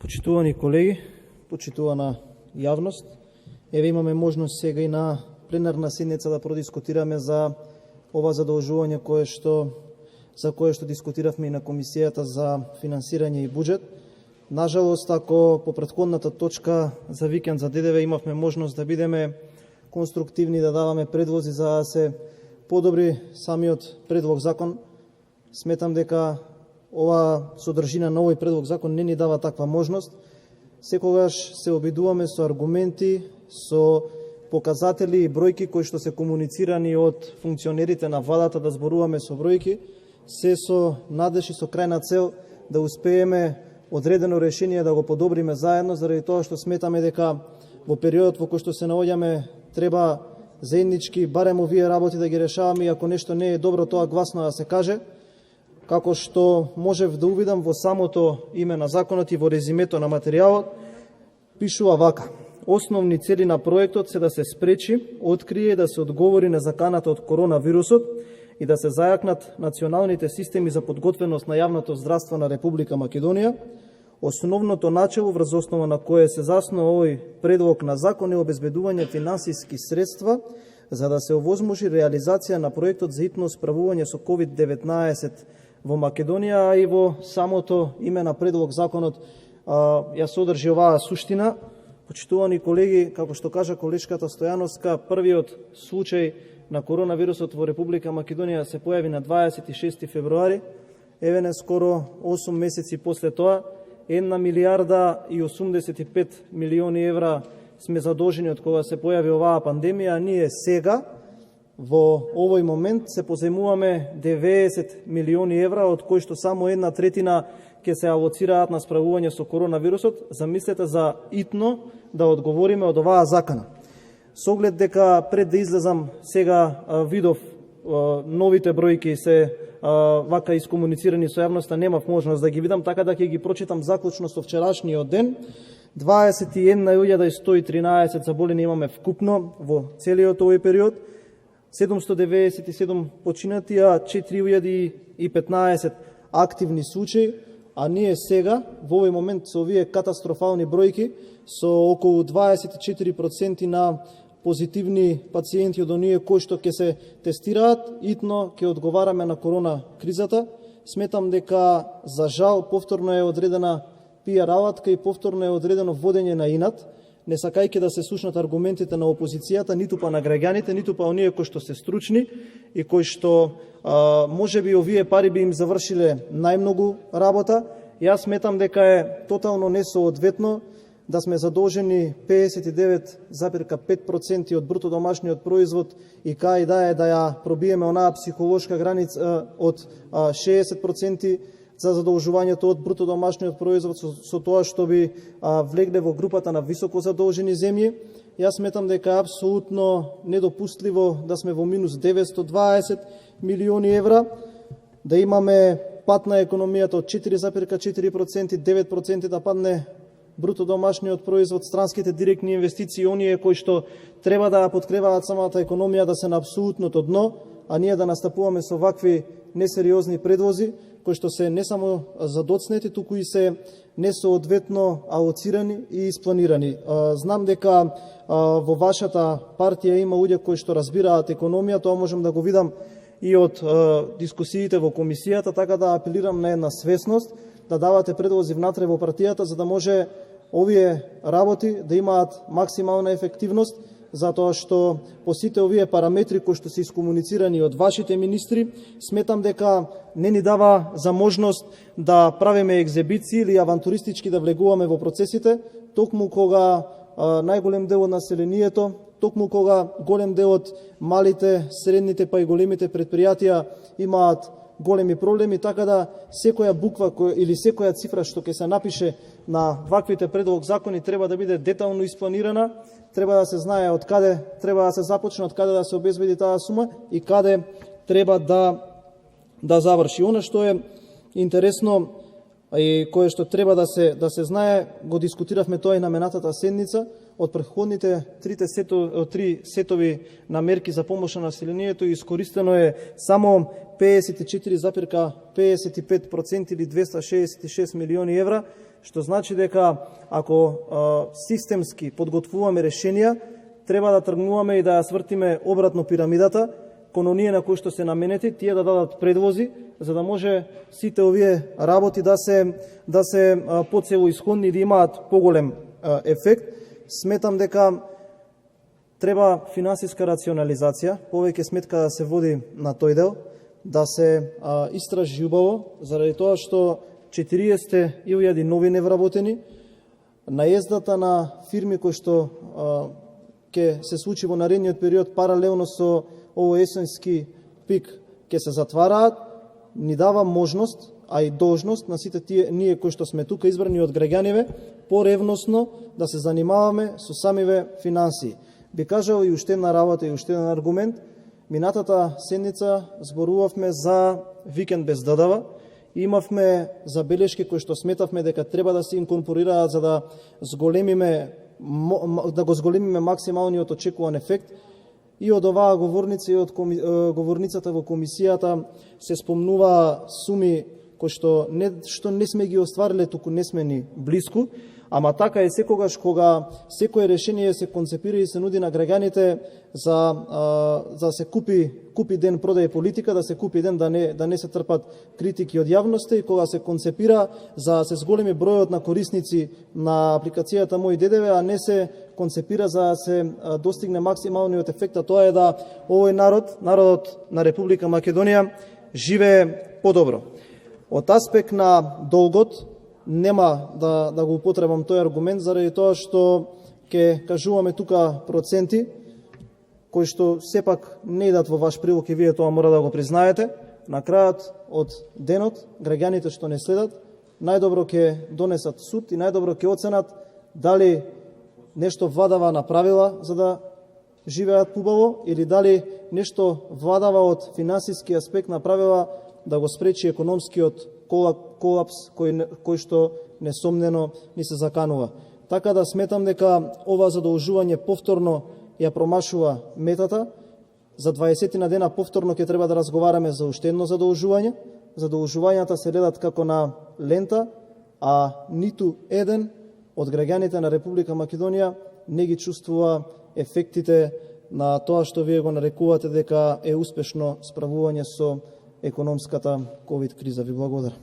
Почитувани колеги, почитувана јавност, еве имаме можност сега и на пленарна седница да продискутираме за ова задолжување за кое што дискутиравме и на Комисијата за финансирање и буџет. Нажалост, ако по претходната точка за викенд за ДДВ имавме можност да бидеме конструктивни, да даваме предлози за да се подобри самиот предлог закон, сметам дека ова содржина на овој предлог закон не ни дава таква можност. Секогаш се обидуваме со аргументи, со показатели и бројки кои што се комуницирани од функционерите на владата, да зборуваме со бројки, се со надеж и со крајна цел да успееме одредено решение да го подобриме заедно, заради тоа што сметаме дека во периодот во кој што се наоѓаме треба заеднички барем овие работи да ги решаваме, и ако нешто не е добро, тоа гласно да се каже. Како што можев да увидам во самото име на законот и во резимето на материјалот, пишува вака: основни цели на проектот се да се спречи, открие и да се одговори на заканата од коронавирусот и да се зајакнат националните системи за подготвеност на јавното здравство на Република Македонија. Основното начело врз основа на кое се заснова овој предлог на закон е обезбедување финансиски средства за да се овозможи реализација на проектот за итно справување со COVID-19 во Македонија, а и во самото име на предлог законот ја содржи оваа суштина. Почитувани колеги, како што кажа колешката Стојановска, првиот случај на коронавирусот во Република Македонија се појави на 26 февруари. Еве скоро 8 месеци после тоа, 1 милијарда и 85 милиони евра сме задолжени од кога се појави оваа пандемија, а ние сега во овој момент се позајмуваме 90 милиони евра, од кои што само 1/3 ќе се алоцираат на справување со коронавирусот. Замислете за итно да одговориме од оваа закана. Со оглед дека пред да излезам сега видов новите бројки се вака искомуницирани со јавноста, немав можност да ги видам, така да ќе ги прочитам заклучно со вчерашниот ден. 21.113 заболени имаме вкупно во целиот овој период, 797 починати, а 4015 активни случаи, а ние сега во овој момент со овие катастрофални бројки, со околу 24% на позитивни пациенти од оние кои што ќе се тестираат, итно ќе одговараме на корона кризата. Сметам дека за жал повторно е одредена пиар алатка и повторно е одредено водење на инат, не сакајќи да се слушнат аргументите на опозицијата, ниту па на граѓаните, ниту па оние кои што се стручни и кои што можеби овие пари би им завршиле најмногу работа. Јас сметам дека е тотално несоодветно да сме задолжени 59,5% од бруто домашниот производ и кај да е да ја пробиеме онаа психолошка граница од 60% за задолжувањето од бруто домашниот производ, со тоа што би влегле во групата на високо задолжени земји. Јас сметам дека е апсолутно недопустливо да сме во минус 920 милиони евра, да имаме пат на економијата од 4,4%, 9% да падне бруто домашниот производ, странските директни инвестиции, оние кои што треба да подкрепаат самата економија, да се на апсолутното дно, а ние да настапуваме со вакви несериозни предлози, кои што се не само задоцнети, туку и се несоодветно алоцирани и испланирани. Знам дека во вашата партија има луѓе кои што разбираат економија, тоа можам да го видам и од дискусиите во комисијата, така да апелирам на една свесност, да давате предлози внатре во партијата, за да може овие работи да имаат максимална ефективност, затоа што по сите овие параметри кои што се искомуницирани од вашите министри, сметам дека не ни дава за можност да правиме екзебиции или авантуристички да влегуваме во процесите, токму кога најголем дел од населението, токму кога голем дел од малите, средните па и големите предпријатија имаат големи проблеми, така да секоја буква или секоја цифра што ќе се напише на ваквите предлог закони треба да биде детално испланирана, треба да се знае од каде треба да се започне, од каде да се обезбеди таа сума и каде треба да заврши. Она што е интересно и кое што треба да се знае, го дискутиравме тоа и на менатата седница, од претходните три сетови на мерки за помош на населението искористено е само 54,55% или 266 милиони евра, што значи дека ако системски подготвуваме решенија, треба да тргнуваме и да ја свртиме обратно пирамидата, кон оние на кои што се наменети, тие да дадат предвози, за да може сите овие работи да се поцелоисходни и да имаат поголем ефект. Сметам дека треба финансиска рационализација, повеќе сметка да се води на тој дел, да се истражи убаво, заради тоа што 40.000 нови невработени, наездата на фирми кои што ќе се случи во наредниот период паралелно со овој есенски пик ќе се затвараат, ни дава можност, а и должност на сите ние кои што сме тука избрани од граѓаниве, поревносно да се занимаваме со самиве финансии. Би кажал и уште една работа и уште еден аргумент. Минатата седница зборувавме за викенд без ДДВ. Имавме забелешки кои што сметавме дека треба да се инкорпорираат за да го зголемиме максималниот очекуван ефект. И од оваа говорница и од говорницата во комисијата се спомнува суми кои што не сме ги оствариле, туку не сме ни блиску, ама така е секогаш кога секое решение се концепира и се нуди на граѓаните за се купи ден продај политика, да се купи ден да не се трпат критики од јавноста, и кога се концепира за се зголеми бројот на корисници на апликацијата Мој ДДВ, а не се концепира за да се достигне максималниот ефект, а тоа е да овој народот на Република Македонија живее подобро. Од аспект на долгот, нема да го употребам тој аргумент, заради тоа што ќе кажуваме тука проценти, кои што сепак не идат во ваш прилог и вие тоа мора да го признаете. На крајот од денот, граѓаните што не следат, најдобро ќе донесат суд и најдобро ќе оценат дали нешто владава направила за да живеат убаво, или дали нешто владава од финансиски аспект направила да го спречи економскиот колапс кој што несомнено ни се заканува. Така да сметам дека ова задолжување повторно ја промашува метата. За 20 на дена повторно ќе треба да разговараме за уште едно задолжување. Задолжувањата се гледат како на лента, а ниту еден од граѓаните на Република Македонија не ги чувствува ефектите на тоа што вие го нарекувате дека е успешно справување со економската ковид криза. Ви благодарам.